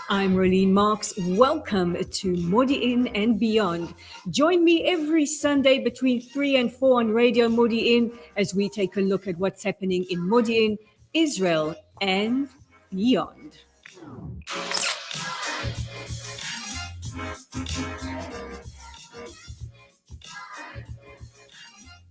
I'm Rolene Marks. Welcome to Modiin and Beyond. Join me every Sunday between 3 and 4 on Radio Modiin as we take a look at what's happening in Modiin, Israel, and beyond.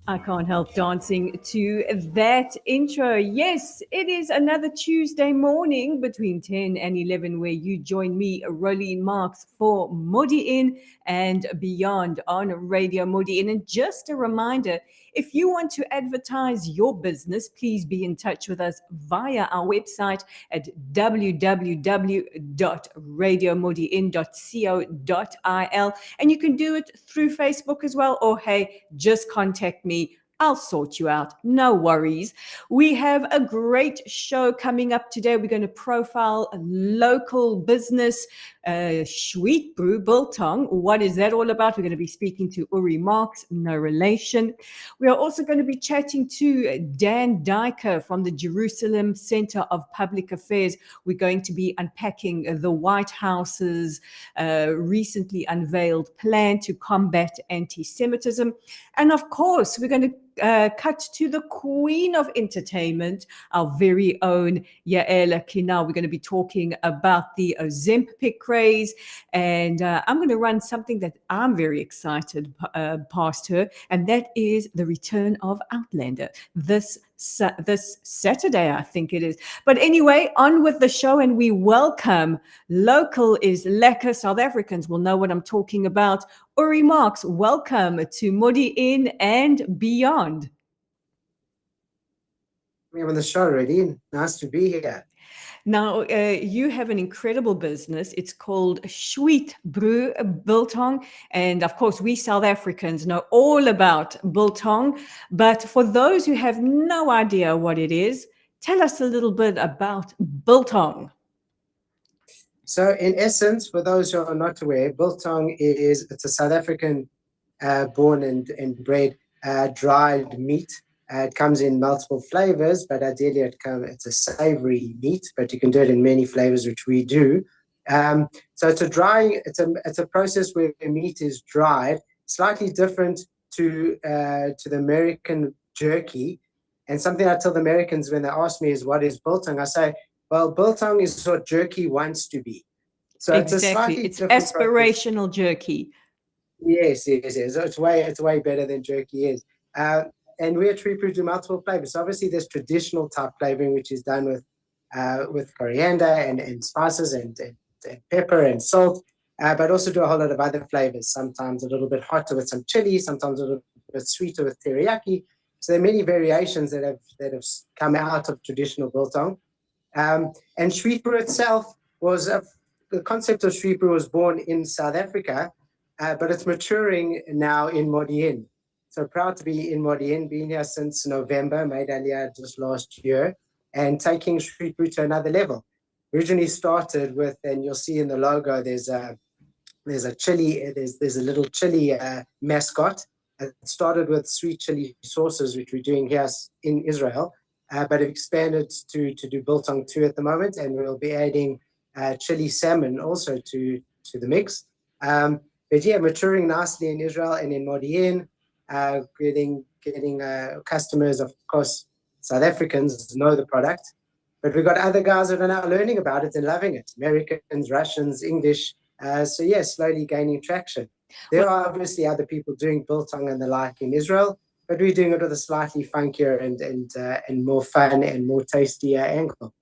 I can't help dancing to that intro. Yes, it is another Tuesday morning between 10 and 11 where you join me, Rolene Marks, for Modiin and Beyond on Radio Modiin. And just a reminder, if you want to advertise your business, please be in touch with us via our website at www.radiomodiin.co.il. And you can do it through Facebook as well, or hey, just contact me. I'll sort you out. No worries. We have a great show coming up today. We're going to profile a local business, Shweet Brew, Biltong. What is that all about? We're going to be speaking to Uri Marks, no relation. We are also going to be chatting to Dan Diker from the Jerusalem Center of Public Affairs. We're going to be unpacking the White House's recently unveiled plan to combat anti-Semitism. And of course, we're going to cut to the queen of entertainment, our very own Yael Kinar. We're going to be talking about the Ozempic craze, and I'm going to run something that I'm very excited past her, and that is the return of Outlander this Saturday, I think it is. But anyway, on with the show, and we welcome Local is Lekker. South Africans will know what I'm talking about. Uri Marks, welcome to Modiin and Beyond. We're on the show, Rolene. Nice to be here. Now, you have an incredible business. It's called Shweet Brew Biltong. And of course, we South Africans know all about Biltong. But for those who have no idea what it is, tell us a little bit about Biltong. So, in essence, for those who are not aware, Biltong it's a South African born and bred dried meat. It comes in multiple flavors, but ideally it's a savory meat, but you can do it in many flavors, which we do. So it's a process where meat is dried, slightly different to the American jerky. And something I tell the Americans when they ask me is, what is biltong? I say, well, biltong is what jerky wants to be. So exactly. It's aspirational process. Jerky. Yes. It's way better than jerky is. And we at Shweet Brew do multiple flavors. So obviously there's traditional type flavoring, which is done with coriander and spices and pepper and salt, but also do a whole lot of other flavors, sometimes a little bit hotter with some chili, sometimes a little bit sweeter with teriyaki. So there are many variations that have come out of traditional biltong. And Shweet Brew itself the concept of Shweet Brew was born in South Africa, but it's maturing now in Modiin. So proud to be in Modiin, been here since November, made Aliyah just last year, and taking Shweet Brew to another level. Originally started with, and you'll see in the logo, there's a chili, there's a little chili mascot. It started with sweet chili sauces, which we're doing here in Israel, but have expanded to do biltong too at the moment, and we'll be adding chili salmon also to the mix. But yeah, maturing nicely in Israel and in Modiin. Getting customers, of course, South Africans know the product, but we've got other guys that are now learning about it and loving it. Americans, Russians, English. So yeah, slowly gaining traction. There are obviously other people doing biltong and the like in Israel, but we're doing it with a slightly funkier and more fun and more tastier angle.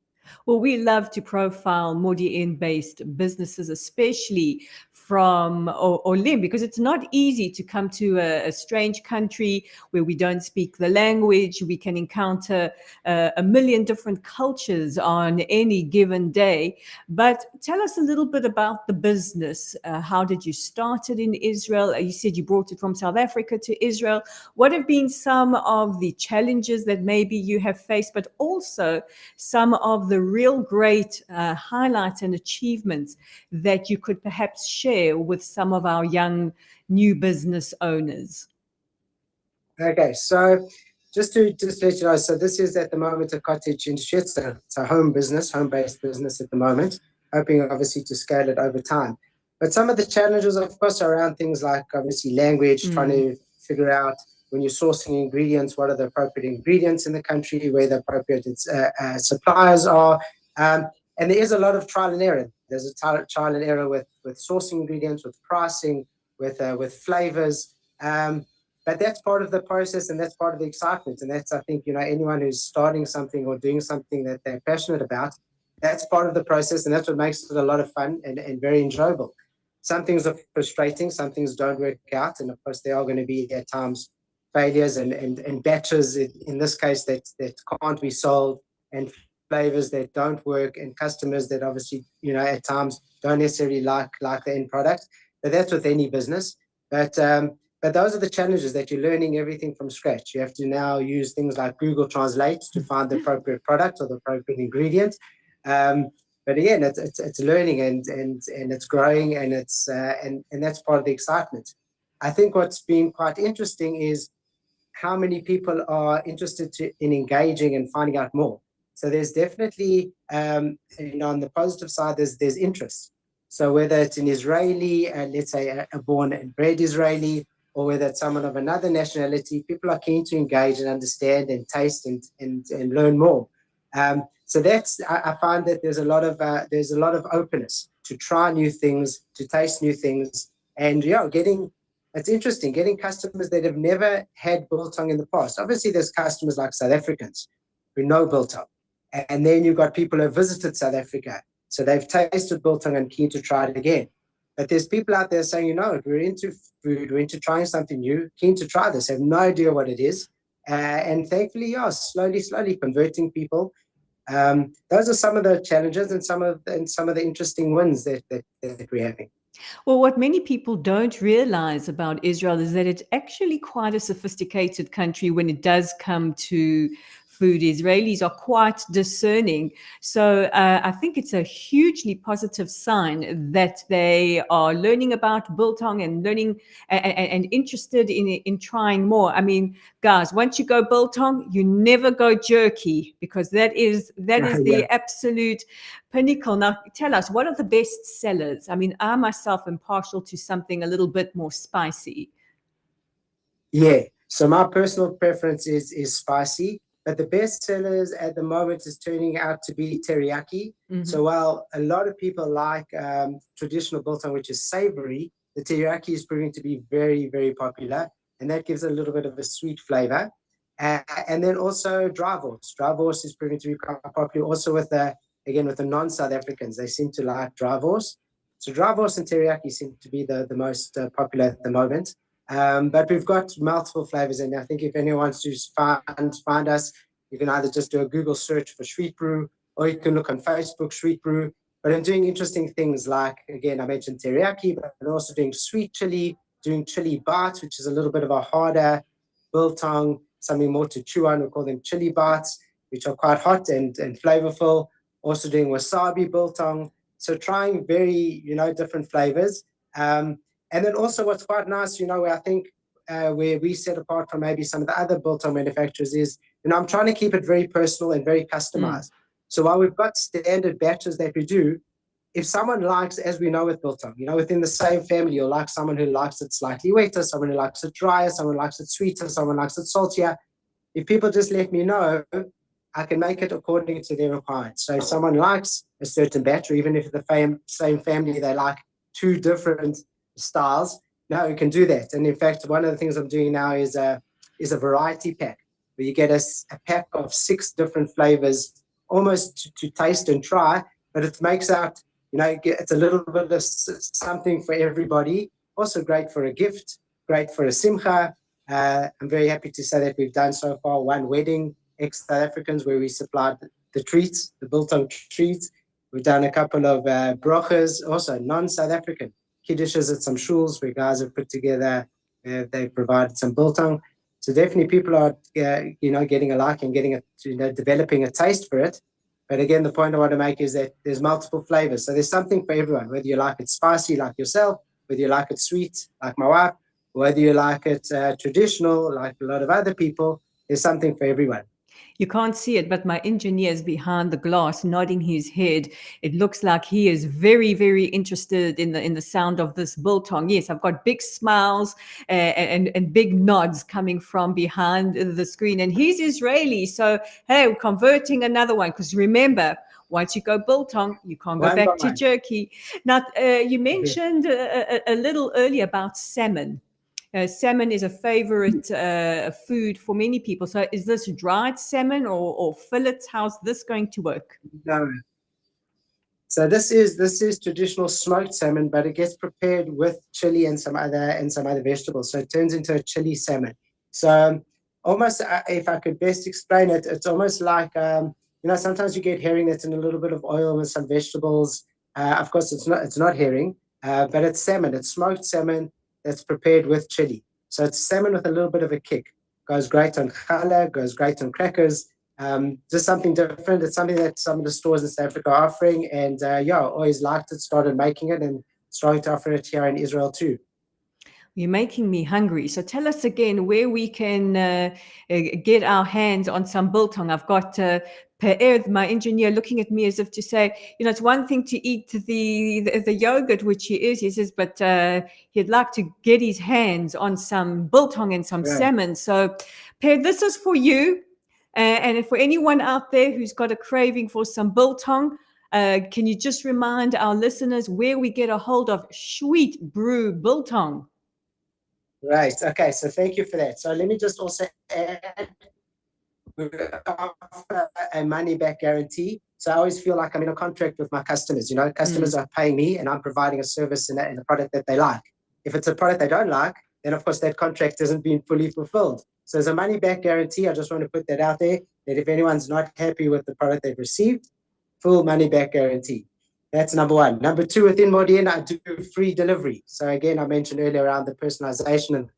Well, we love to profile Modiin-based businesses, especially from Olim, because it's not easy to come to a strange country where we don't speak the language. We can encounter a million different cultures on any given day. But tell us a little bit about the business. How did you start it in Israel? You said you brought it from South Africa to Israel. What have been some of the challenges that maybe you have faced, but also some of the real great highlights and achievements that you could perhaps share with some of our young new business owners? Okay, so just to let you know, so this is at the moment a cottage in Shweet. It's a home-based business at the moment. hoping obviously to scale it over time. But some of the challenges, of course, are around things like obviously language, trying to figure out when you're sourcing ingredients, what are the appropriate ingredients in the country, where the appropriate suppliers are. And there is a lot of trial and error. There's a trial and error with sourcing ingredients, with pricing, with flavors. But that's part of the process, and that's part of the excitement. And that's, I think, anyone who's starting something or doing something that they're passionate about, that's part of the process, and that's what makes it a lot of fun and very enjoyable. Some things are frustrating, some things don't work out, and of course there are going to be at times failures and batches in this case that can't be sold, and flavors that don't work, and customers that obviously at times don't necessarily like the end product. But that's with any business. But those are the challenges, that you're learning everything from scratch. You have to now use things like Google Translate to find the appropriate product or the appropriate ingredient. But again, it's learning and it's growing, and it's and that's part of the excitement. I think what's been quite interesting is how many people are interested in engaging and finding out more. So there's definitely, on the positive side, there's interest. So whether it's an Israeli, let's say a born and bred Israeli, or whether it's someone of another nationality, people are keen to engage and understand and taste and learn more. So I find that there's a lot of openness to try new things, to taste new things, and it's interesting getting customers that have never had biltong in the past. Obviously, there's customers like South Africans who know biltong, and then you've got people who have visited South Africa, so they've tasted biltong and keen to try it again. But there's people out there saying, we're into food, we're into trying something new, keen to try this, have no idea what it is, and thankfully, slowly converting people. Those are some of the challenges and some of the interesting wins that we're having. Well, what many people don't realize about Israel is that it's actually quite a sophisticated country when it does come to food. Israelis are quite discerning. So I think it's a hugely positive sign that they are learning about biltong and learning and interested in trying more. I mean, guys, once you go biltong, you never go jerky, because that is the absolute pinnacle. Now, tell us, what are the best sellers? I mean, I myself am partial to something a little bit more spicy. Yeah. So my personal preference is spicy, but the best sellers at the moment is turning out to be teriyaki. Mm-hmm. So while a lot of people like traditional biltong, which is savory, the teriyaki is proving to be very, very popular, and that gives a little bit of a sweet flavor. And then also dry horse. Dry horse is proving to be quite popular also with the non-South Africans. They seem to like dry horse. So dry horse and teriyaki seem to be the most popular at the moment. But we've got multiple flavors, and I think if anyone wants to find us, you can either just do a Google search for Shweet Brew, or you can look on Facebook, Shweet Brew. But I'm doing interesting things like, again, I mentioned teriyaki, but I'm also doing sweet chili, doing chili bites, which is a little bit of a harder biltong, something more to chew on. We call them chili bites, which are quite hot and flavorful. Also doing wasabi biltong. So trying very, different flavors. And then also what's quite nice, where I think where we set apart from maybe some of the other biltong manufacturers is, I'm trying to keep it very personal and very customized. So while we've got standard batches that we do, if someone likes, as we know with biltong, within the same family, you'll like someone who likes it slightly wetter, someone who likes it drier, someone likes it sweeter, someone likes it saltier. If people just let me know, I can make it according to their requirements. So if someone likes a certain batch, or even if the same family, they like two different styles, now you can do that. And in fact, one of the things I'm doing now is a variety pack, where you get a pack of 6 different flavors, almost to taste and try, but it makes out, it's a little bit of something for everybody. Also great for a gift, great for a simcha. I'm very happy to say that we've done so far one wedding, ex-South Africans, where we supplied the treats, the biltong treats. We've done a couple of brochas, also non-South African kiddushes at some shuls where guys have put together, they provided some biltong. So definitely people are, getting a like and getting developing a taste for it. But again, the point I want to make is that there's multiple flavors. So there's something for everyone, whether you like it spicy like yourself, whether you like it sweet like my wife, whether you like it traditional like a lot of other people, there's something for everyone. You can't see it, but my engineer is behind the glass nodding his head. It looks like he is very, very interested in the sound of this biltong. Yes, I've got big smiles and big nods coming from behind the screen. And he's Israeli, so hey, we're converting another one. Because remember, once you go biltong, you can't go back to jerky. Now, you mentioned a little earlier about salmon. Salmon is a favorite food for many people. So is this dried salmon or fillets? How's this going to work? No. So this is traditional smoked salmon, but it gets prepared with chili and some other vegetables. So it turns into a chili salmon. So almost, if I could best explain it, it's almost like sometimes you get herring that's in a little bit of oil with some vegetables. Of course, it's not herring, but it's salmon. It's smoked salmon that's prepared with chili. So it's salmon with a little bit of a kick. Goes great on challah, goes great on crackers. Just something different. It's something that some of the stores in South Africa are offering, and always liked it, started making it, and starting to offer it here in Israel too. You're making me hungry. So tell us again where we can get our hands on some biltong. I've got Pe'er, my engineer, looking at me as if to say, it's one thing to eat the yogurt, which he says, but he'd like to get his hands on some biltong and some salmon. So Pe'er, this is for you. And for anyone out there who's got a craving for some biltong, can you just remind our listeners where we get a hold of Shweet Brew Biltong? Right. Okay. So thank you for that. So let me just also add, we offer a money back guarantee. So I always feel like I'm in a contract with my customers. Customers are paying me and I'm providing a service in a product that they like. If it's a product they don't like, then of course that contract hasn't been fully fulfilled. So as a money back guarantee, I just want to put that out there, that if anyone's not happy with the product they've received, full money back guarantee. That's number one. Number two, within Modiin, I do free delivery. So again, I mentioned earlier around the personalization and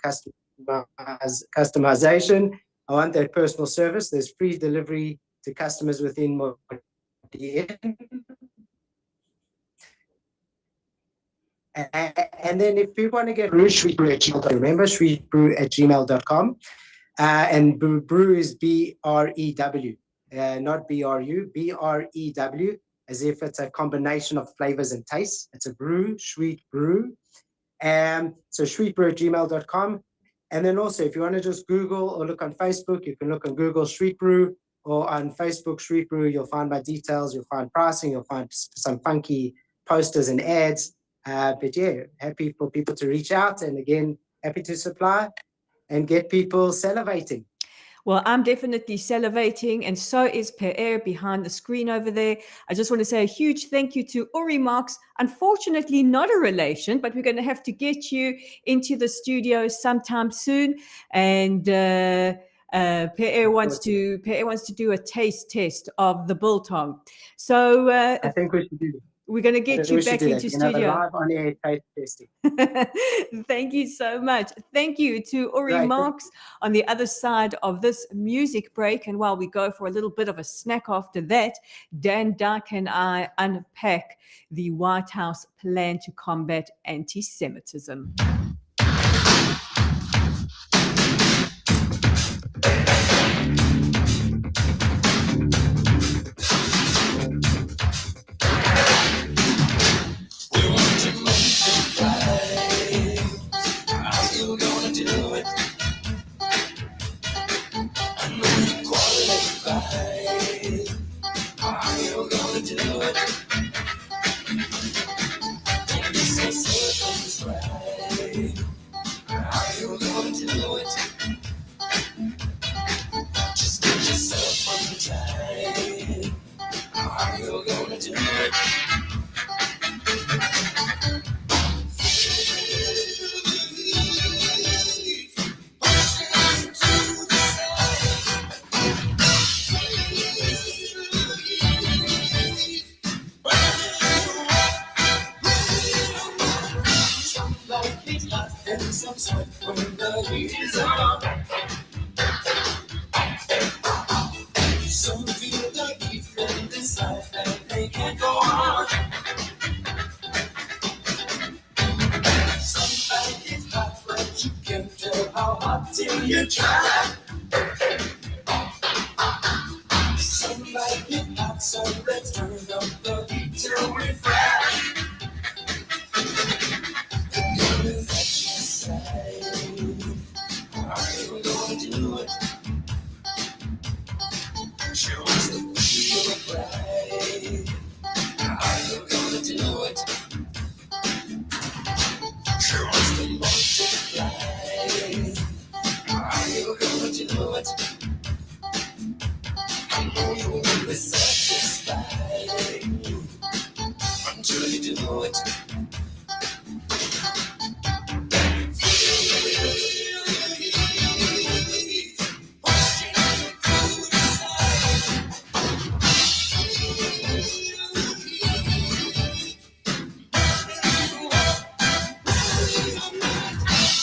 customization. I want that personal service. There's free delivery to customers within Modiin. And then if people want to get Brew, Shweet@gmail.com. Remember, Shweetbrew@gmail.com. And Brew is BREW, not BRU, BREW, as if it's a combination of flavors and tastes. It's a brew, Shweet Brew. So Shweetbrew@gmail.com. And then also, if you want to just Google or look on Facebook, you can look on Google Shweet Brew, or on Facebook Shweet Brew. You'll find my details, you'll find pricing, you'll find some funky posters and ads. But yeah, happy for people to reach out, and again, happy to supply and get people salivating. Well, I'm definitely salivating, and so is Pe'er behind the screen over there. I just want to say a huge thank you to Uri Marks. Unfortunately, not a relation, but we're going to have to get you into the studio sometime soon. And Pe'er wants to do a taste test of the biltong. So I think we should do that. We're going to get you back into studio. Live on air taste testing. Thank you so much. Thank you to Uri Marks on the other side of this music break. And while we go for a little bit of a snack after that, Dan Diker and I unpack the White House plan to combat anti-Semitism. Some feel like he's in this life and they can't go on. Somebody is hot, but you can't tell how hot till you try. want to know it. Just to multiply. Are you going to know it? I know you will be satisfied until you do know it.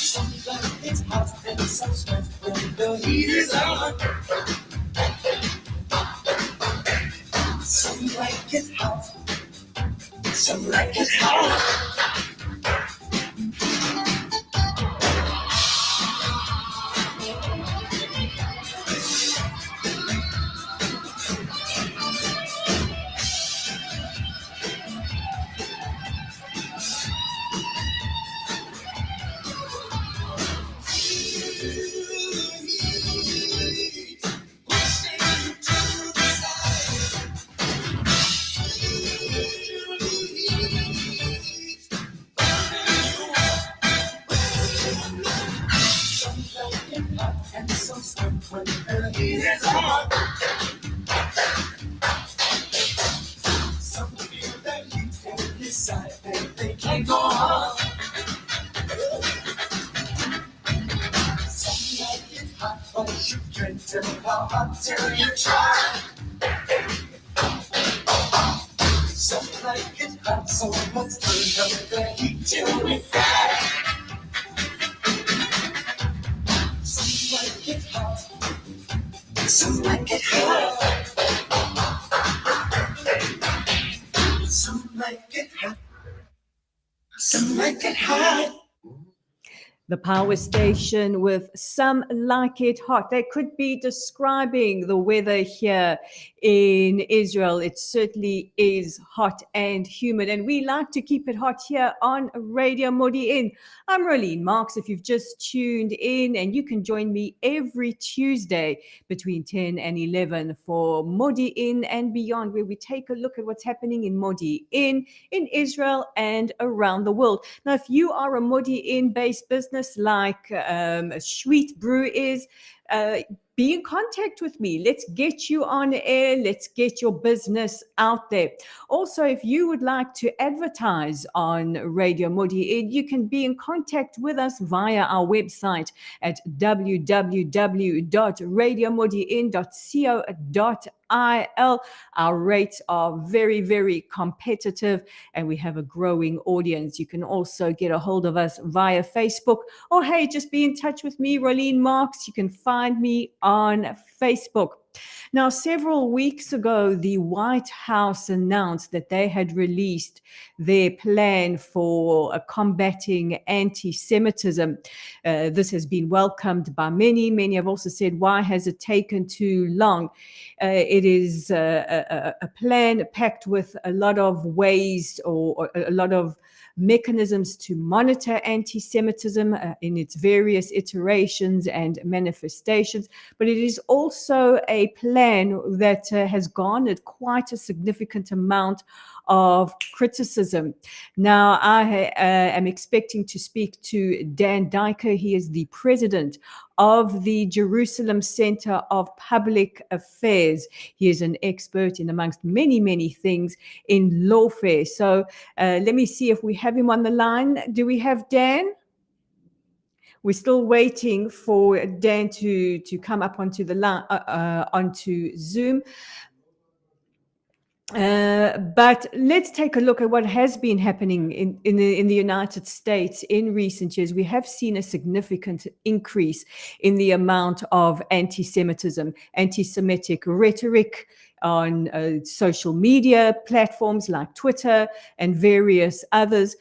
Some like it hot and some sweat when the heat is on. Some like it hot, some like it hot. Some like it hot and some sweat when the heat is on. Some feel that heat and decide that they can't go on. Some like it hot, but you can't tell how hot till you try. Some like it hot, so let's turn up the heat till we fry. Some like it hot, some like it hot. Some like it hot, some like it hot. The power station with Some Like It Hot. They could be describing the weather here in Israel. It certainly is hot and humid, and we like to keep it hot here on Radio Modiin. I'm Rolene Marks. If you've just tuned in, and you can join me every Tuesday between 10 and 11 for Modiin and beyond, where we take a look at what's happening in Modiin, in Israel, and around the world. Now, if you are a Modiin-based business like Shweet Brew is, be in contact with me. Let's get you on air. Let's get your business out there. Also, if you would like to advertise on Radio Modiin, you can be in contact with us via our website at www.radiomodiin.co.il. Our rates are very, very competitive, and we have a growing audience. You can also get a hold of us via Facebook, or hey, just be in touch with me, Rolene Marks. You can find me on Facebook. Now, several weeks ago, the White House announced that they had released their plan for combating anti-Semitism. This has been welcomed by many. Many have also said, why has it taken too long? It is a plan packed with a lot of ways or a lot of mechanisms to monitor anti-Semitism in its various iterations and manifestations, but it is also a plan that has garnered quite a significant amount of criticism. Now, I am expecting to speak to Dan Diker. He is the president of the Jerusalem Center of Public Affairs. He is an expert in, amongst many, many things, in lawfare. So let me see if we have him on the line. Do we have Dan? We're still waiting for Dan to come up onto the line, onto Zoom. But let's take a look at what has been happening in the United States in recent years. We have seen a significant increase in the amount of anti-Semitism, anti-Semitic rhetoric on social media platforms like Twitter and various others.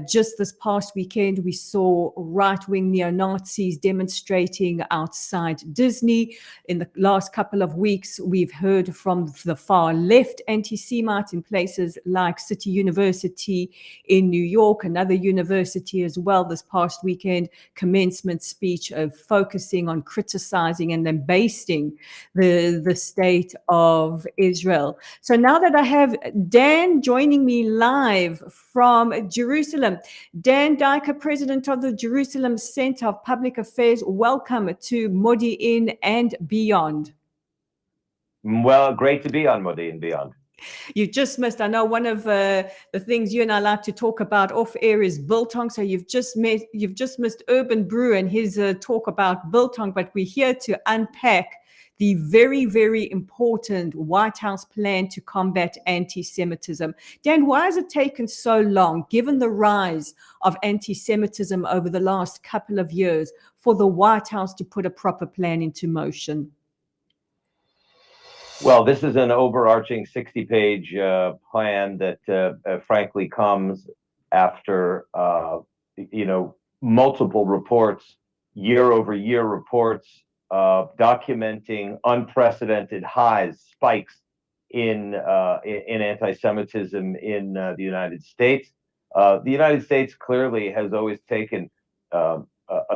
Just this past weekend, we saw right-wing neo-Nazis demonstrating outside Disney. In the last couple of weeks, we've heard from the far left anti-Semites in places like City University in New York, another university as well this past weekend, commencement speech of focusing on criticizing and then basting the state of Israel. So now that I have Dan joining me live from Jerusalem, Dan Diker, President of the Jerusalem Center of Public Affairs, welcome to Modiin and Beyond. Well, great to be on Modiin and Beyond. You just missed, I know one of the things you and I like to talk about off air is Biltong. So you've just missed Urban Brew and his talk about Biltong, but we're here to unpack the very, very important White House plan to combat anti-Semitism. Dan, why has it taken so long, given the rise of anti-Semitism over the last couple of years, for the White House to put a proper plan into motion? Well, this is an overarching 60-page plan that, frankly, comes after, multiple reports, year-over-year reports, documenting unprecedented highs, spikes in anti-Semitism in the United States. The United States clearly has always taken a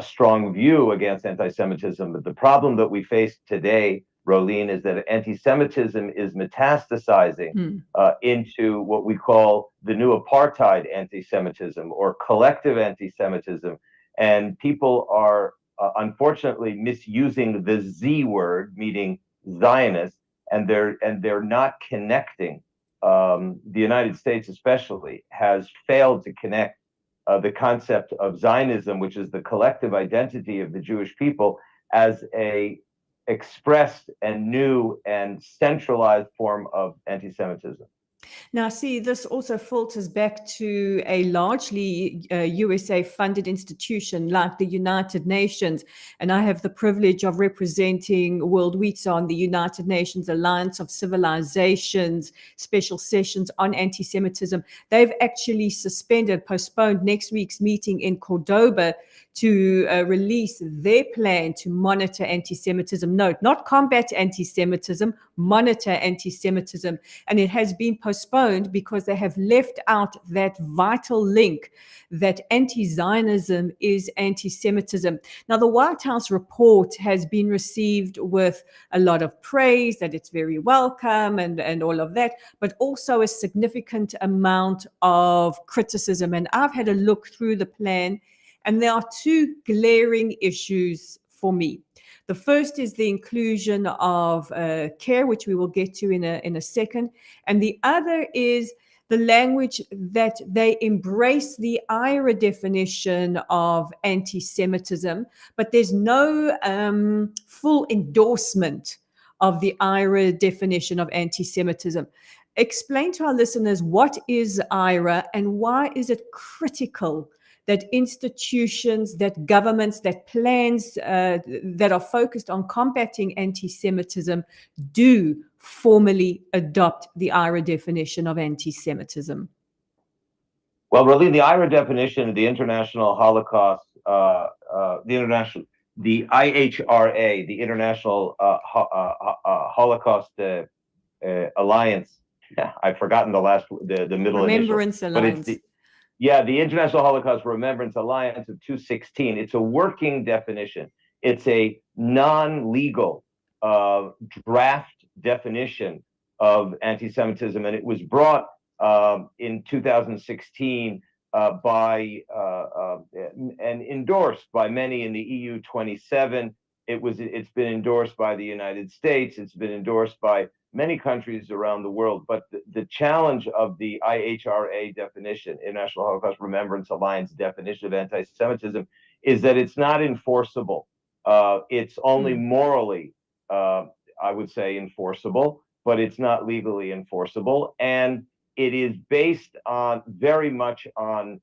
strong view against anti-Semitism, but the problem that we face today, Rolene, is that anti-Semitism is metastasizing into what we call the new apartheid anti-Semitism or collective anti-Semitism, and people are unfortunately misusing the Z word, meaning Zionist, and they're not connecting. The United States, especially, has failed to connect the concept of Zionism, which is the collective identity of the Jewish people, as a expressed and new and centralized form of anti-Semitism. Now, see, this also filters back to a largely USA-funded institution like the United Nations. And I have the privilege of representing World WITSA on the United Nations Alliance of Civilizations special sessions on anti-Semitism. They've actually postponed next week's meeting in Cordoba to release their plan to monitor anti-Semitism. Note, not combat anti-Semitism, monitor anti-Semitism. And it has been postponed because they have left out that vital link that anti-Zionism is anti-Semitism. Now, the White House report has been received with a lot of praise, that it's very welcome and all of that, but also a significant amount of criticism. And I've had a look through the plan, and there are two glaring issues for me. The first is the inclusion of care, which we will get to in a second. And the other is the language that they embrace the IRA definition of anti-Semitism, but there's no full endorsement of the IRA definition of anti-Semitism. Explain to our listeners, what is IRA and why is it critical that institutions, that governments, that plans that are focused on combating anti-Semitism do formally adopt the IRA definition of anti-Semitism? Well, really, the IHRA definition, the International Holocaust, the IHRA, the International Holocaust Alliance. I've forgotten the middle Remembrance initial, Alliance. But it's the International Holocaust Remembrance Alliance of 216. It's a working definition. It's a non-legal draft definition of anti-Semitism, and it was brought in 2016 by and endorsed by many in the EU 27. It's been endorsed by the United States. It's been endorsed by many countries around the world. But the challenge of the IHRA definition, International Holocaust Remembrance Alliance definition of anti-Semitism, is that it's not enforceable. It's only morally, I would say, enforceable, but it's not legally enforceable. And it is based on very much on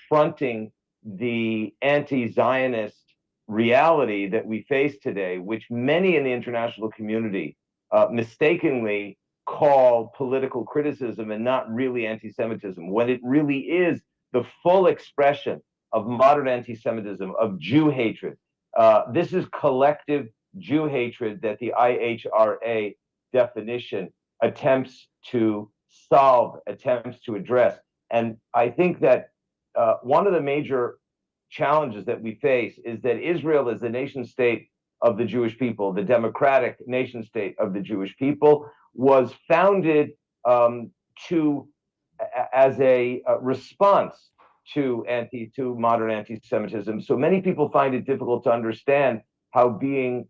fronting the anti-Zionist reality that we face today, which many in the international community mistakenly call political criticism and not really anti-Semitism, when it really is the full expression of modern anti-Semitism, of Jew hatred. This is collective Jew hatred that the IHRA definition attempts to solve, attempts to address. And I think that one of the major challenges that we face is that Israel is the nation state of the Jewish people, the democratic nation state of the Jewish people, was founded as a response to modern anti-Semitism. So many people find it difficult to understand how being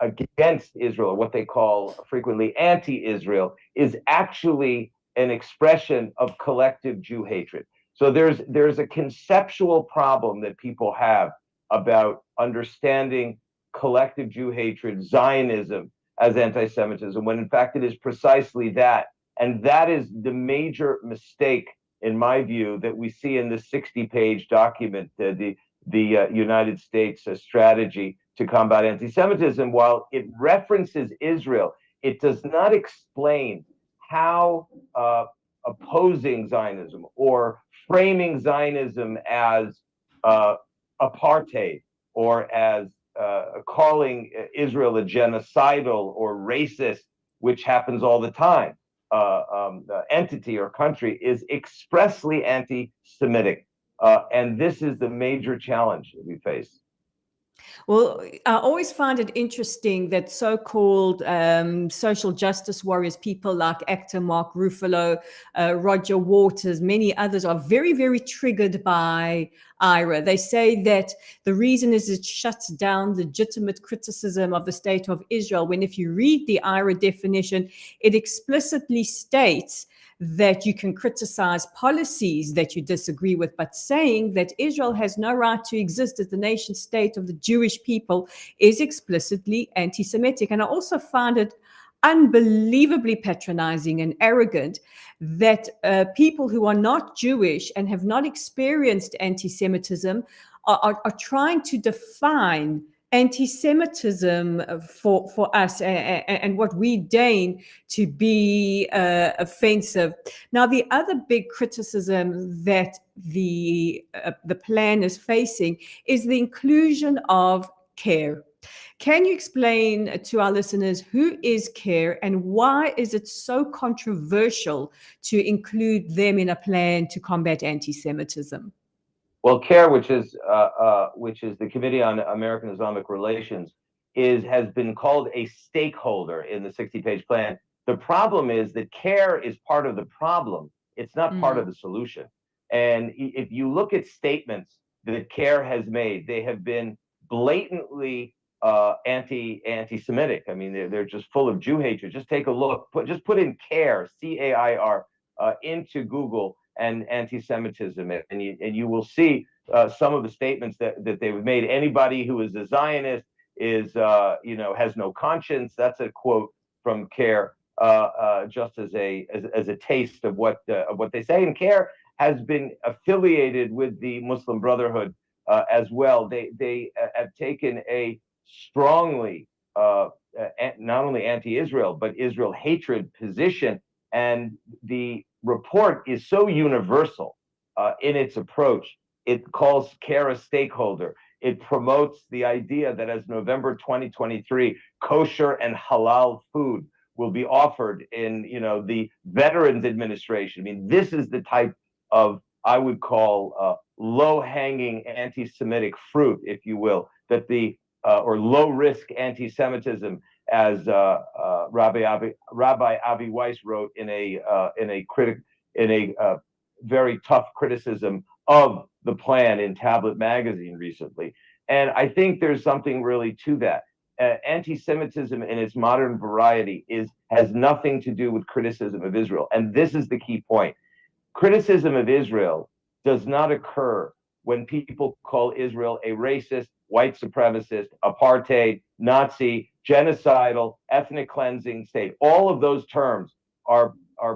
against Israel, what they call frequently anti-Israel, is actually an expression of collective Jew hatred. So there's a conceptual problem that people have about understanding collective Jew hatred, Zionism, as anti-Semitism, when in fact it is precisely that. And that is the major mistake, in my view, that we see in the 60-page document, the United States strategy to combat anti-Semitism. While it references Israel, it does not explain how opposing Zionism or framing Zionism as apartheid or as calling Israel a genocidal or racist, which happens all the time, entity or country, is expressly anti-Semitic. And this is the major challenge that we face. Well, I always find it interesting that so-called social justice warriors, people like actor Mark Ruffalo, Roger Waters, many others, are very, very triggered by IRA. They say that the reason is it shuts down legitimate criticism of the state of Israel, when if you read the IRA definition, it explicitly states that you can criticize policies that you disagree with, but saying that Israel has no right to exist as the nation state of the Jewish people is explicitly anti-Semitic. And I also find it unbelievably patronizing and arrogant that people who are not Jewish and have not experienced anti-Semitism are trying to define anti-Semitism for us and what we deign to be offensive. Now, the other big criticism that the plan is facing is the inclusion of care. Can you explain to our listeners who is CARE and why is it so controversial to include them in a plan to combat anti-Semitism? Well, CARE, which is the Committee on American Islamic Relations, has been called a stakeholder in the 60-page plan. The problem is that CARE is part of the problem. It's not part of the solution. And if you look at statements that CARE has made, they have been blatantly anti-Semitic. I mean, they're just full of Jew hatred. Just take a look. Just put in CARE, C-A-I-R, into Google and anti-Semitism, and you will see some of the statements that they've made. Anybody who is a Zionist is has no conscience. That's a quote from CARE, just as a taste of what they say. And CARE has been affiliated with the Muslim Brotherhood as well. They have taken a strongly not only anti-Israel but Israel hatred position, and the report is so universal in its approach. It calls CARE a stakeholder. It promotes the idea that as November 2023, kosher and halal food will be offered in the Veterans Administration. I mean, this is the type of, I would call, low-hanging anti-Semitic fruit, if you will, that or low-risk anti-Semitism, as Rabbi Avi Weiss wrote in a very tough criticism of the plan in Tablet magazine recently. And I think there's something really to that. Anti-Semitism in its modern variety has nothing to do with criticism of Israel. And this is the key point. Criticism of Israel does not occur when people call Israel a racist, white supremacist, apartheid, Nazi, genocidal, ethnic cleansing state. All of those terms are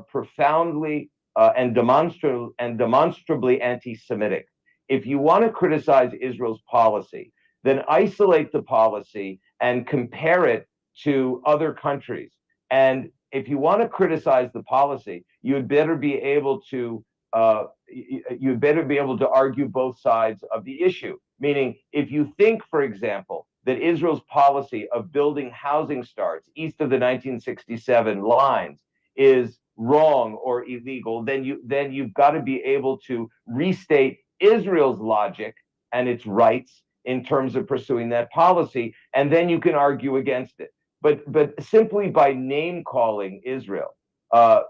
profoundly and demonstrably anti-Semitic. If you want to criticize Israel's policy, then isolate the policy and compare it to other countries. And if you want to criticize the policy, you'd better be able to argue both sides of the issue. Meaning, if you think, for example, that Israel's policy of building housing starts east of the 1967 lines is wrong or illegal, then you've got to be able to restate Israel's logic and its rights in terms of pursuing that policy, and then you can argue against it. but simply by name calling Israel, the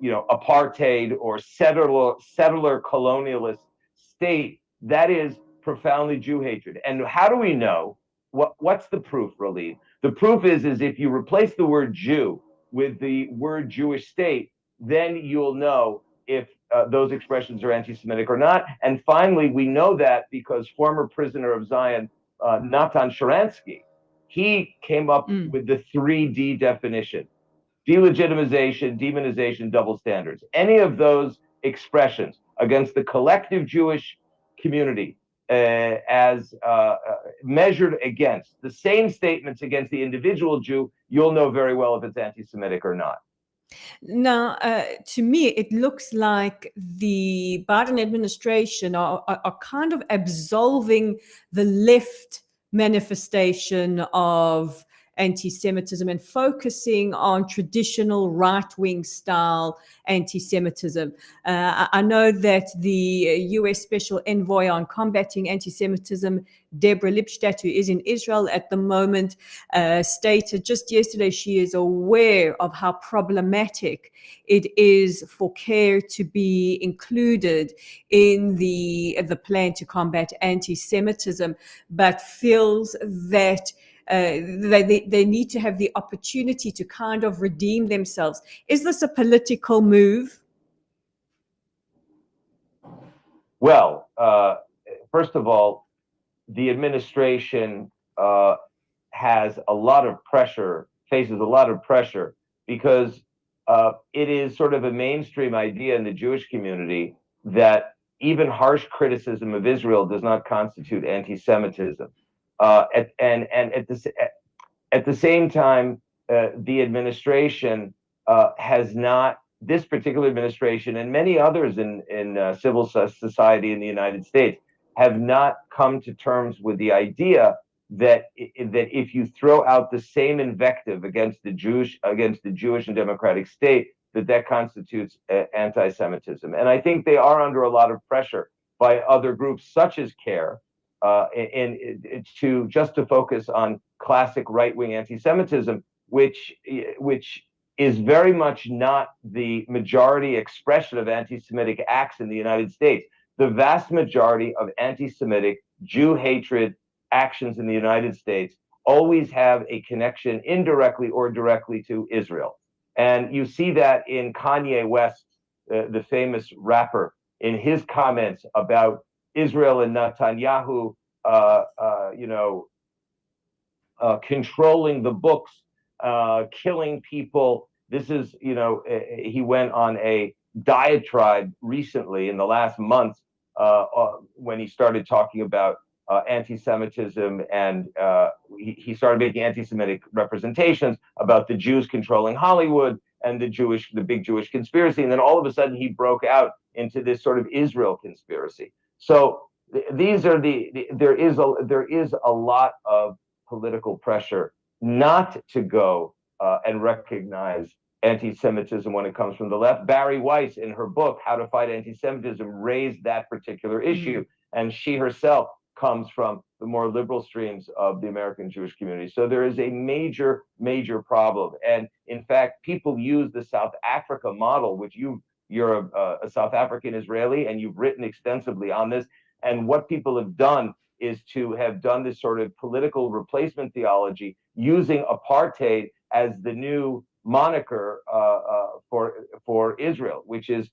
apartheid or settler colonialist state, that is profoundly Jew hatred. And how do we know? What's the proof, Rolene? The proof is if you replace the word Jew with the word Jewish state, then you'll know if those expressions are anti-Semitic or not. And finally, we know that because former prisoner of Zion, Natan Sharansky, he came up with the 3D definition: delegitimization, demonization, double standards. Any of those expressions against the collective Jewish community as measured against the same statements against the individual Jew, you'll know very well if it's anti-Semitic or not. Now, to me, it looks like the Biden administration are kind of absolving the left manifestation of anti-Semitism and focusing on traditional right-wing style anti-Semitism. I know that the U.S. Special Envoy on Combating Anti-Semitism, Deborah Lipstadt, who is in Israel at the moment, stated just yesterday she is aware of how problematic it is for CARE to be included in the plan to combat anti-Semitism, but feels that they need to have the opportunity to kind of redeem themselves. Is this a political move? Well, first of all, the administration has a lot of pressure, faces a lot of pressure, because it is sort of a mainstream idea in the Jewish community that even harsh criticism of Israel does not constitute anti-Semitism. And at the same time, the administration has not, this particular administration and many others in civil society in the United States have not come to terms with the idea that if you throw out the same invective against the Jewish and democratic state, that constitutes anti-Semitism. And I think they are under a lot of pressure by other groups such as CARE, to focus on classic right-wing anti-Semitism, which is very much not the majority expression of anti-Semitic acts in the United States. The vast majority of anti-Semitic Jew hatred actions in the United States always have a connection, indirectly or directly, to Israel. And you see that in Kanye West, the famous rapper, in his comments about Israel and Netanyahu, controlling the books, killing people. This is, he went on a diatribe recently in the last month when he started talking about anti-Semitism, and he started making anti-Semitic representations about the Jews controlling Hollywood and the big Jewish conspiracy. And then all of a sudden he broke out into this sort of Israel conspiracy. So there is a lot of political pressure not to go and recognize anti-Semitism when it comes from the left. Barry Weiss, in her book How to Fight Anti-Semitism, raised that particular issue, and she herself comes from the more liberal streams of the American Jewish community. So there is a major problem. And in fact, people use the South Africa model, which you're a South African Israeli, and you've written extensively on this. And what people have done is to have done this sort of political replacement theology, using apartheid as the new moniker for Israel, which is,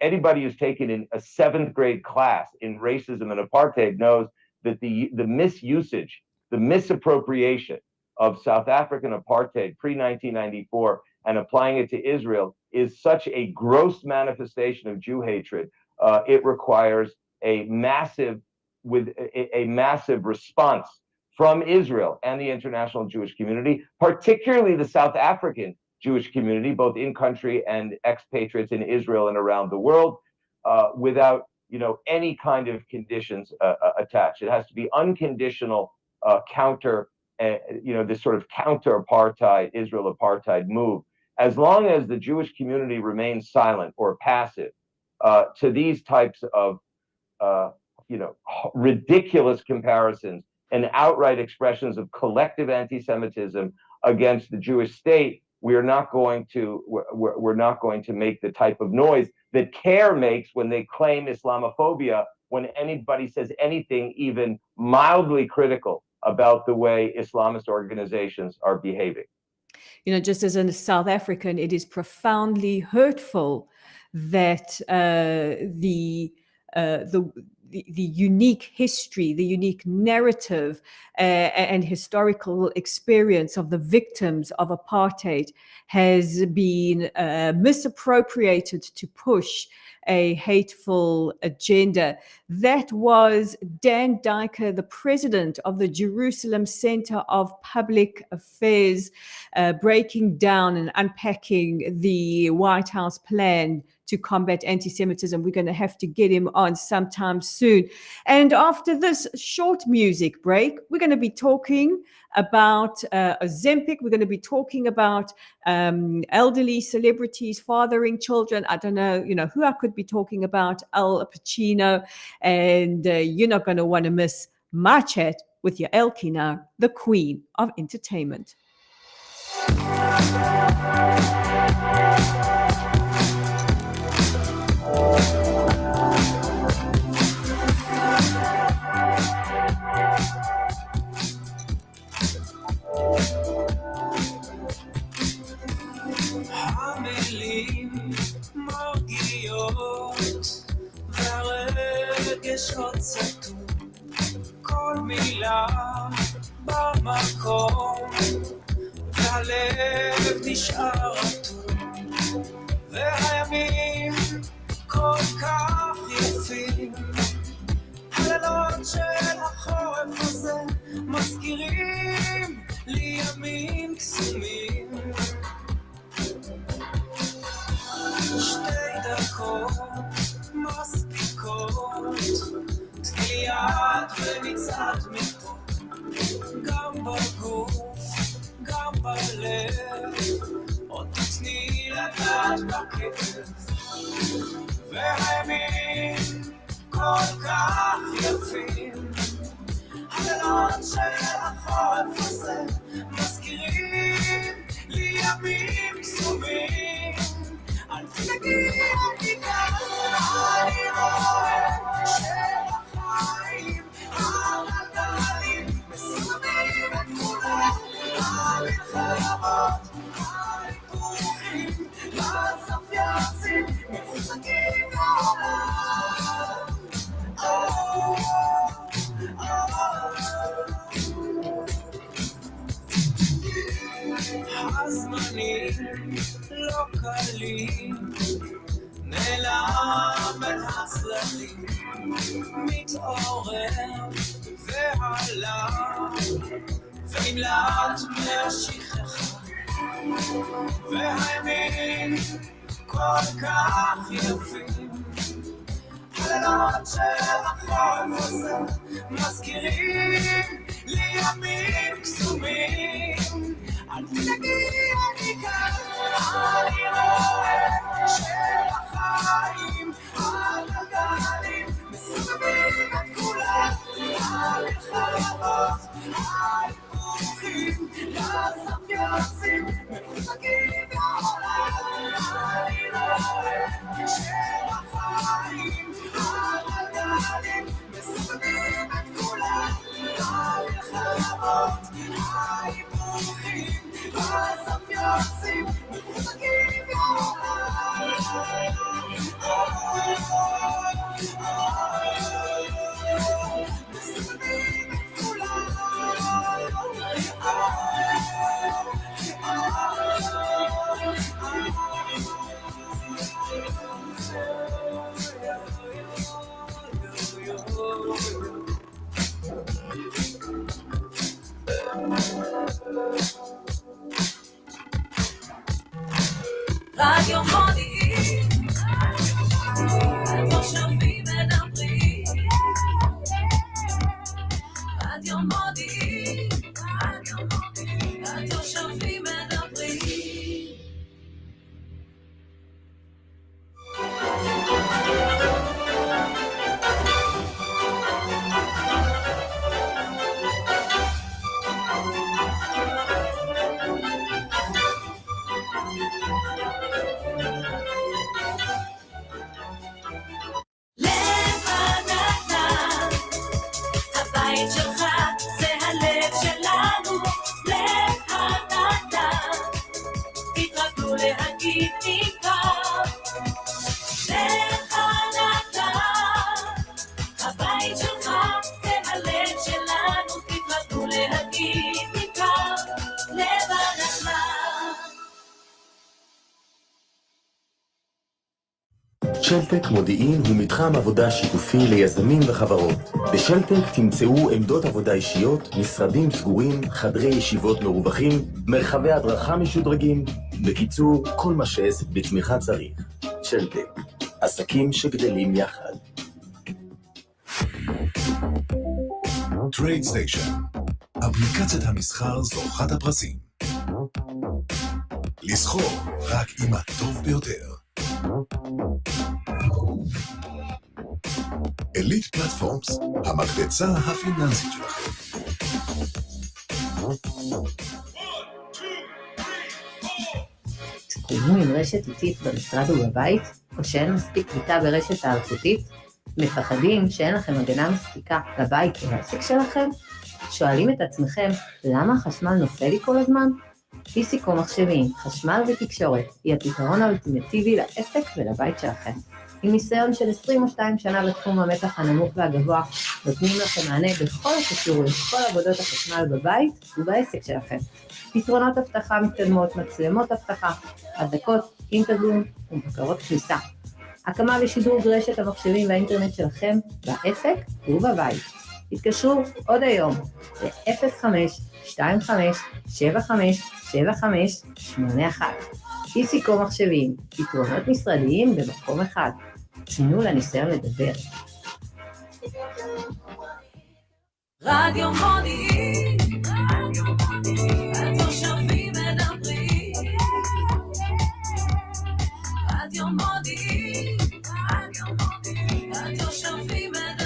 anybody who's taken in a 7th grade class in racism and apartheid knows that the misusage, the misappropriation of South African apartheid pre-1994 and applying it to Israel is such a gross manifestation of Jew hatred. It requires a massive response from Israel and the international Jewish community, particularly the South African Jewish community, both in country and expatriates in Israel and around the world, without any kind of conditions attached. It has to be unconditional counter, this sort of counter-apartheid, Israel apartheid move. As long as the Jewish community remains silent or passive to these types of ridiculous comparisons and outright expressions of collective anti-Semitism against the Jewish state, we're not going to make the type of noise that CARE makes when they claim Islamophobia when anybody says anything even mildly critical about the way Islamist organizations are behaving. You know, just as a South African, it is profoundly hurtful that the unique history, the unique narrative and historical experience of the victims of apartheid has been misappropriated to push a hateful agenda. That was Dan Diker, the president of the Jerusalem Center of Public Affairs, breaking down and unpacking the White House plan to combat anti-Semitism. We're going to have to get him on sometime soon. And after this short music break, we're going to be talking about Ozempic. We're going to be talking about elderly celebrities fathering children. I don't know, who I could be talking about, Al Pacino. And you're not going to want to miss my chat with Yael Kinar, the queen of entertainment. המילים מרגיעות והרגשות סתום, כל מילה במקום והלב נשאר אטום, והימים כל כך יפים, הלילות של החורף הזה מזכירים לי ימים קסומים. 2 דקות מספיקות, תני יד ונצעד מפה, גם בגוף, גם בלב, עוד תתני לגעת בכאב, והימים כל כך יפים, הלילות של החורף הזה מזכירים לי ימים קסומים. אל תדאגי, אני כאן, אני רואה שבחיים הגלגלים מסובבים את כולם, המלחמות, ההיפוכים, בסוף יוצאים מחוזקים לעולם. הזמנים לא קלים, נעלם בין הצללים, מתעורר והלך ונמלט מהשכחה, והימים כל כך יפים, הלילות של החורף הזה מזכירים לי ימים קסומים. אל תדאגי, אני כאן, אני רואה שבחיים הגלגלים מסובבים את כולם, המלחמות, ההיפוכים, בסוף יוצאים מחוזקים לעולם. אני רואה שבחיים הגלגלים מסובבים את כולם, המלחמות, ההיפוכים, בסוף יוצאים מחוזקים לעולם. מסובבים את כולם. רדיו מודיעין, רדיו שווים את שלטק מודיעין הוא מתחם עבודה שיתופי ליזמים וחברות. בשלטק תמצאו עמדות עבודה אישיות, משרדים סגורים, חדרי ישיבות מרווחים, מרחבי הדרכה משודרגים. בקיצור, כל מה שעסק בצמיחה צריך. שלטק, עסקים שגדלים יחד. טרייד סטיישן, אפליקציית המסחר זוכת הפרסים. לסחור רק עם הטוב ביותר. אליט פלטפורמס, המקבצה הפיננסית שלכם. תקומו עם רשת איטית במשרד ובבית, או שאין מספיק קליטה ברשת האלחוטית? מפחדים שאין לכם הגנה מספיקה לבית ולעסק שלכם? שואלים את עצמכם, למה החשמל נופל לי כל הזמן? פיסיקו מחשבים, חשמל ותקשורת, היא הפתרון האולטימטיבי לעסק ולבית שלכם. עם ניסיון של 22 שנה בתחום המתח הנמוך והגבוה, נותנים לכם מענה בכל הקשור לכל עבודות החשמל בבית ובעסק שלכם. פתרונות אבטחה מתקדמות, מצלמות אבטחה, הדקות, אינטרנט ובקרות כניסה. הקמה ושדרוג רשת המחשבים והאינטרנט שלכם בעסק ובבית. התקשרו עוד היום ל-05-25-75-75-81. פיסיקו מחשבים, פתרונות משרדיים במקום אחד. תנו לניסיון לדבר. רדיו מודיעין, התושבים מדברים. רדיו מודיעין, התושבים מדברים.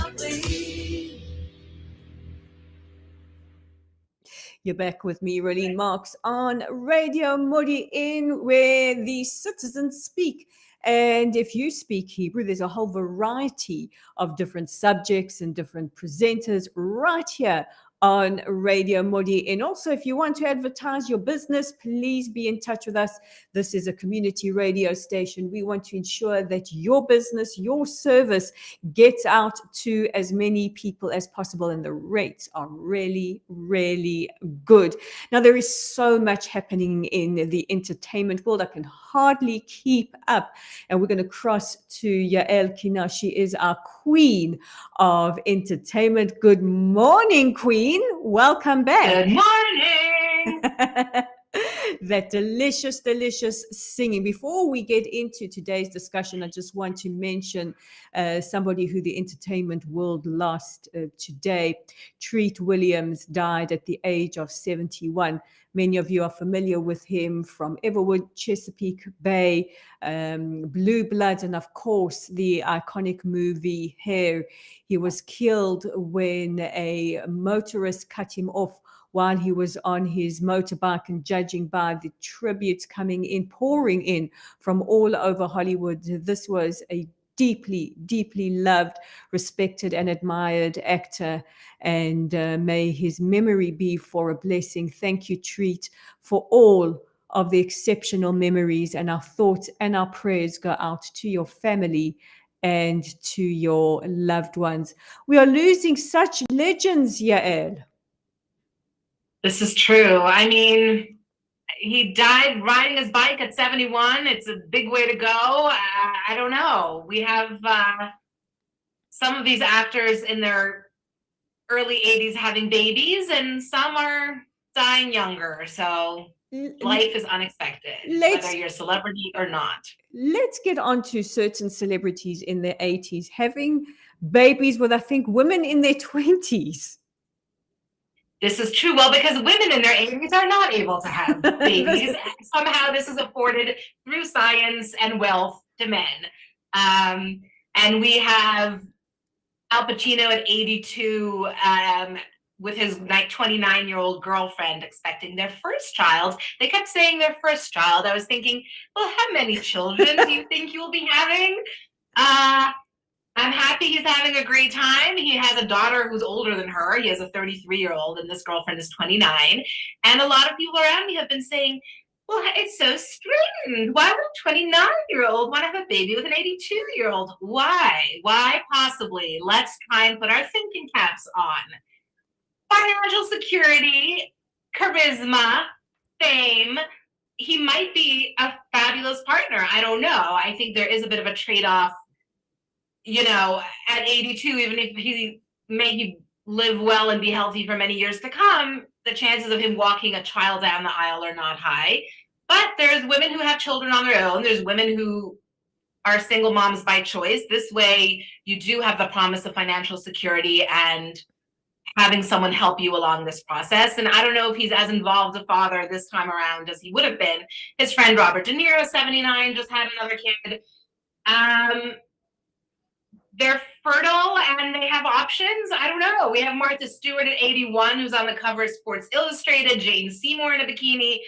You're back with me, Rolene Marks, on Radio Modiin, where the citizens speak. And if you speak Hebrew, there's a whole variety of different subjects and different presenters right here on Radio Modiin. Also, if you want to advertise your business, please be in touch with us. This is a community radio station. We want to ensure that your business, your service gets out to as many people as possible, and the rates are really, really good. Now, there is so much happening in the entertainment world. I can hardly keep up. And we're going to cross to Yael Kinar. She is our queen of entertainment. Good morning, queen. Welcome back. Good morning. That delicious, delicious singing. Before we get into today's discussion, I just want to mention somebody who the entertainment world lost today. Treat Williams died at the age of 71. Many of you are familiar with him from Everwood, Chesapeake Bay, Blue Bloods, and of course, the iconic movie Hair. He was killed when a motorist cut him off while he was on his motorbike, and judging by the tributes coming in, pouring in from all over Hollywood, this was a deeply, deeply loved, respected, and admired actor, and may his memory be for a blessing. Thank you, Treat, for all of the exceptional memories, and our thoughts and our prayers go out to your family and to your loved ones. We are losing such legends, Yael. This is true. I mean, he died riding his bike at 71. It's a big way to go. I don't know. We have some of these actors in their early 80s having babies, and some are dying younger. So life is unexpected, whether you're a celebrity or not. Let's get on to certain celebrities in their 80s having babies with, I think, women in their 20s. This is true. Well, because women in their 80s are not able to have babies. Somehow this is afforded through science and wealth to men. And we have Al Pacino at 82 with his 29-year-old girlfriend expecting their first child. They kept saying their first child. I was thinking, well, how many children do you think you'll be having? I'm happy he's having a great time. He has a daughter who's older than her. He has a 33-year-old, and this girlfriend is 29. And a lot of people around me have been saying, well, it's so strange. Why would a 29-year-old want to have a baby with an 82-year-old? Why? Why possibly? Let's try and put our thinking caps on. Financial security, charisma, fame. He might be a fabulous partner. I don't know. I think there is a bit of a trade-off you know, at 82, even if he may live well and be healthy for many years to come, the chances of him walking a child down the aisle are not high. But there's women who have children on their own. There's women who are single moms by choice. This way, you do have the promise of financial security and having someone help you along this process. And I don't know if he's as involved a father this time around as he would have been. His friend Robert De Niro, 79, just had another kid. They're fertile and they have options. I don't know. We have Martha Stewart at 81, who's on the cover of Sports Illustrated, Jane Seymour in a bikini.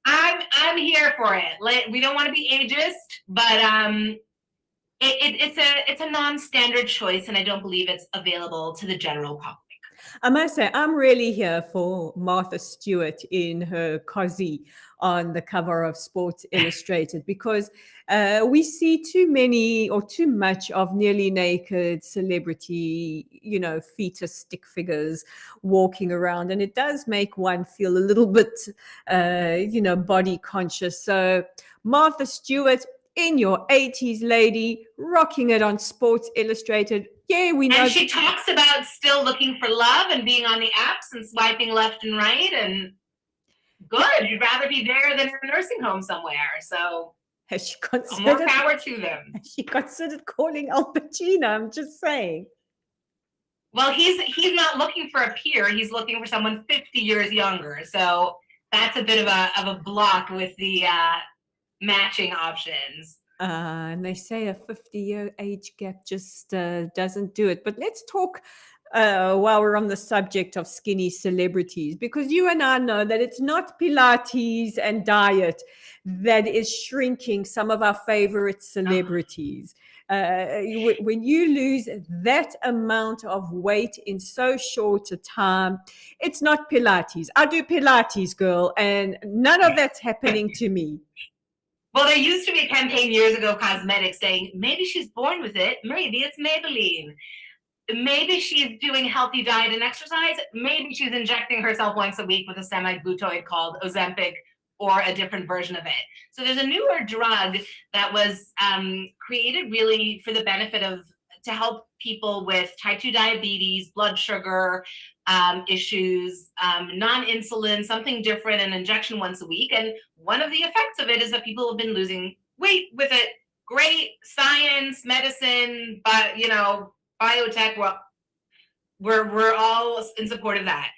I'm here for it. We don't want to be ageist, but it's a non-standard choice, and I don't believe it's available to the general public. I must say, I'm really here for Martha Stewart in her cozy on the cover of Sports Illustrated, because we see too many or too much of nearly naked celebrity, fetus stick figures walking around. And it does make one feel a little bit, body conscious. So Martha Stewart, in your 80s, lady, rocking it on Sports Illustrated. Yeah, we know. And she talks about still looking for love and being on the apps and swiping left and right. And good, you'd rather be there than in a nursing home somewhere. So has she considered, more power to them. Has she considered calling Al Pacino? I'm just saying. Well, he's not looking for a peer. He's looking for someone 50 years younger. So that's a bit of a block with the matching options. And they say a 50-year age gap just doesn't do it. But let's talk while we're on the subject of skinny celebrities, because you and I know that it's not Pilates and diet that is shrinking some of our favorite celebrities. When you lose that amount of weight in so short a time, it's not Pilates. I do Pilates, girl, and none of that's happening to me. Well, there used to be a campaign years ago, cosmetics, saying maybe she's born with it, maybe it's Maybelline. Maybe she's doing healthy diet and exercise, maybe she's injecting herself once a week with a semaglutide called Ozempic or a different version of it. So there's a newer drug that was created really for the benefit to help people with type 2 diabetes, blood sugar issues, non-insulin, something different, an injection once a week. And one of the effects of it is that people have been losing weight with it. Great science, medicine, but biotech. Well, we're all in support of that.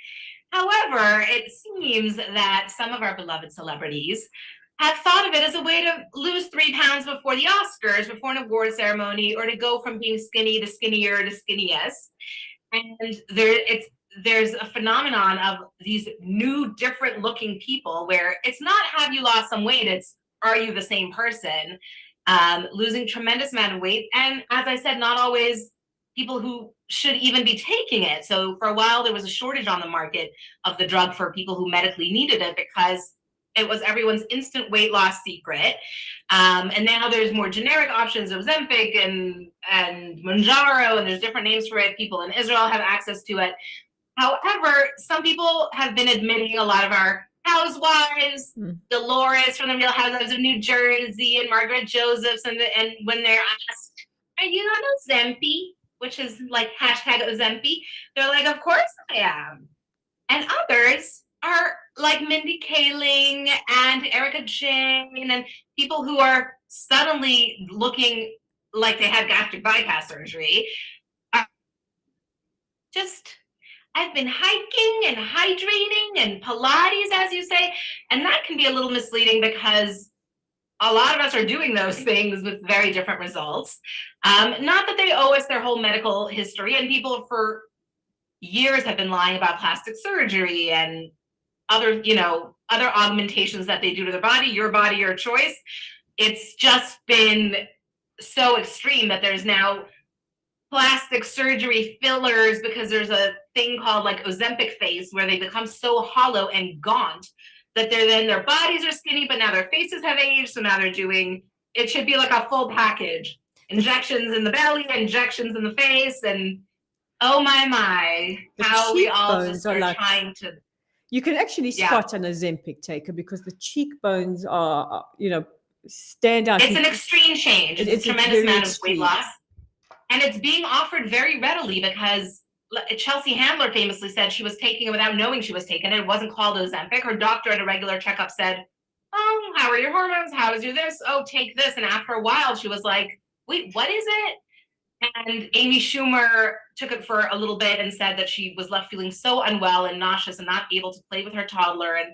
However, it seems that some of our beloved celebrities have thought of it as a way to lose 3 pounds before the Oscars, before an award ceremony, or to go from being skinny to skinnier to skinniest. And there's a phenomenon of these new, different looking people where it's not have you lost some weight, it's are you the same person, losing tremendous amount of weight. And as I said, not always people who should even be taking it. So for a while, there was a shortage on the market of the drug for people who medically needed it because it was everyone's instant weight loss secret. And now there's more generic options of Ozempic and Mounjaro, and there's different names for it. People in Israel have access to it. However, some people have been admitting, a lot of our housewives, Dolores from the Real Housewives of New Jersey, and Margaret Josephs, and when they're asked, are you on Ozempic, which is like hashtag Ozempic, they're like, of course I am. And others are like Mindy Kaling and Erica Jane, and people who are suddenly looking like they had gastric bypass surgery. I've been hiking and hydrating and Pilates, as you say, and that can be a little misleading because a lot of us are doing those things with very different results. Not that they owe us their whole medical history, and people for years have been lying about plastic surgery and other augmentations that they do to their body. Your body, your choice. It's just been so extreme that there's now plastic surgery fillers because there's a thing called like Ozempic face where they become so hollow and gaunt that their bodies are skinny, but now their faces have aged. So now they're doing, it should be like a full package. Injections in the belly, injections in the face, and oh my, how we all just are trying to. You can actually spot an Ozempic taker because the cheekbones are, stand out. It's an extreme change. It's a tremendous amount of weight loss. And it's being offered very readily because Chelsea Handler famously said she was taking it without knowing she was taking it. It wasn't called Ozempic. Her doctor at a regular checkup said, oh, how are your hormones? How is your this? Oh, take this. And after a while, she was like, wait, what is it? And Amy Schumer took it for a little bit and said that she was left feeling so unwell and nauseous and not able to play with her toddler, and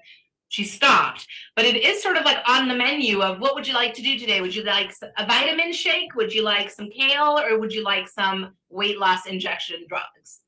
she stopped. But it is sort of like on the menu of what would you like to do today? Would you like a vitamin shake? Would you like some kale? Or would you like some weight loss injection drugs?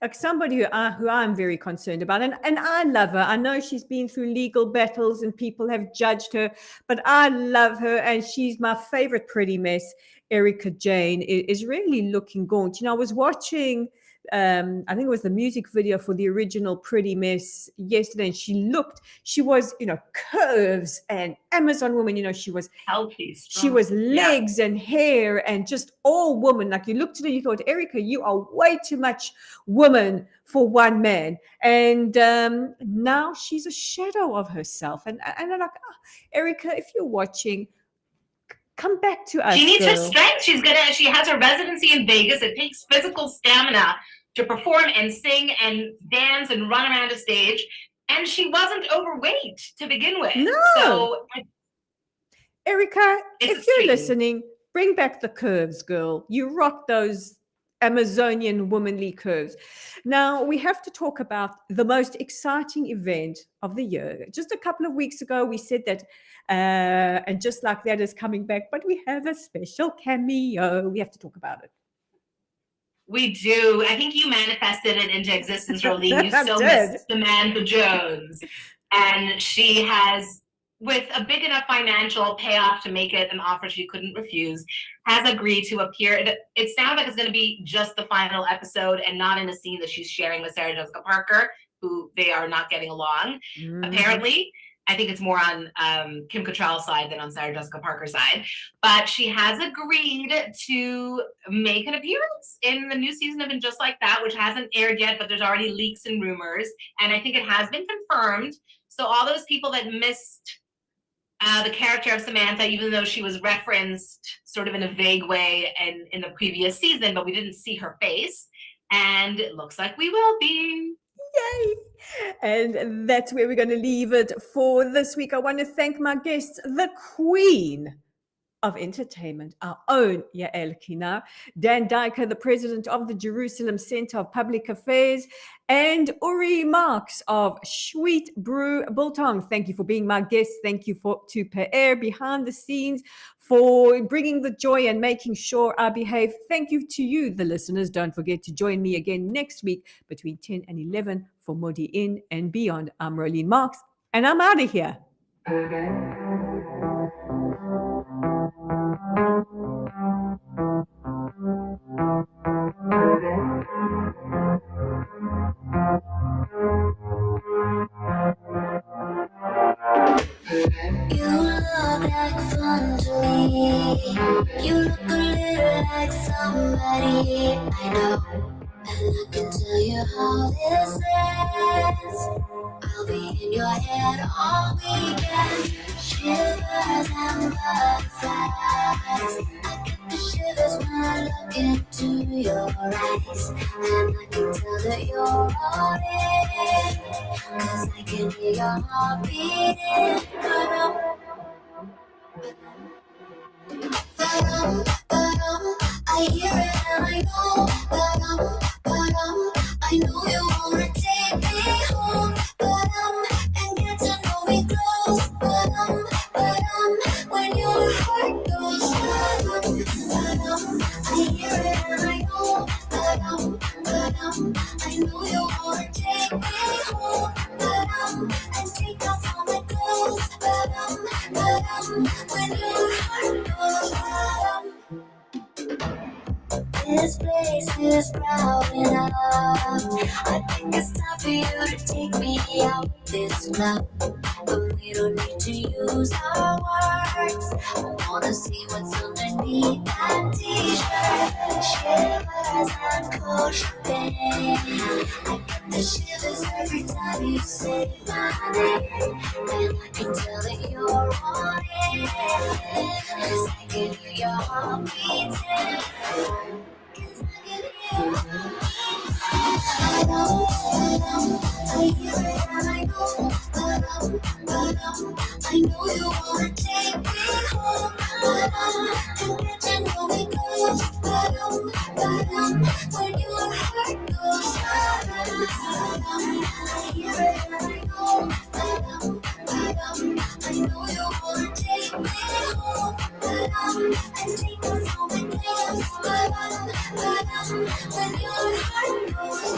Like somebody who I'm very concerned about, and I love her. I know she's been through legal battles and people have judged her, but I love her, and she's my favorite pretty mess. Erica Jane is really looking gaunt. You know, I was watching, I think it was the music video for the original Pretty Mess yesterday, and she was, you know, curves and Amazon woman, you know, she was healthy, strong. She was legs and hair and just all woman. Like you looked at her, you thought, Erica, you are way too much woman for one man. And now she's a shadow of herself. And I'm like, oh, Erica, if you're watching, come back to us. She needs girl. her strength. She has her residency in Vegas. It takes physical stamina to perform and sing and dance and run around a stage. And she wasn't overweight to begin with. No. So, Erica, if you're listening, bring back the curves, girl. You rock those Amazonian womanly curves. Now, we have to talk about the most exciting event of the year. Just a couple of weeks ago, we said that, and just like that is coming back, but we have a special cameo. We have to talk about it. We do. I think you manifested it into existence, Rolene. You so miss Samantha Jones. And she has, with a big enough financial payoff to make it an offer she couldn't refuse, has agreed to appear. It sounds like it's going to be just the final episode and not in a scene that she's sharing with Sarah Jessica Parker, who they are not getting along, apparently. I think it's more on Kim Cattrall's side than on Sarah Jessica Parker's side. But she has agreed to make an appearance in the new season of And Just Like That, which hasn't aired yet, but there's already leaks and rumors. And I think it has been confirmed. So all those people that missed the character of Samantha, even though she was referenced sort of in a vague way in the previous season, but we didn't see her face. And it looks like we will be. Yay! And that's where we're going to leave it for this week. I want to thank my guests, the queen of entertainment, our own Yael Kinar, Dan Diker, the president of the Jerusalem Center of Public Affairs, and Uri Marks of Shweet, Brew, Biltong. Thank you for being my guest. Thank you to PR behind the scenes for bringing the joy and making sure I behave. Thank you to you, the listeners. Don't forget to join me again next week between 10 and 11 for Modiin and beyond. I'm Rolene Marks, and I'm out of here. You look like fun to me. You look a little like somebody I know. And I can tell you how this ends. I'll be in your head all weekend. Shivers and butterflies. I get the shivers when I look into your eyes. And I can tell that you're all in. 'Cause I can hear your heart beating. I hear it and I know. I know you wanna take me home. And get to know me close. When your heart goes. I hear it and I know. I know you wanna take me home. And take off all my clothes. When your heart goes. This place is crowded up. I think it's time for you to take me out this club. But we don't need to use our words. I wanna see what's underneath that t-shirt. Shivers and cold champagne. I get the shivers every time you say my name. And I can tell that you're on it. 'Cause I can hear your heart beating. I know you wanna take me home, and you know we go, when your heart goes, I hear it and I know, I know you wanna take me home, and take us home and dance, when your heart goes,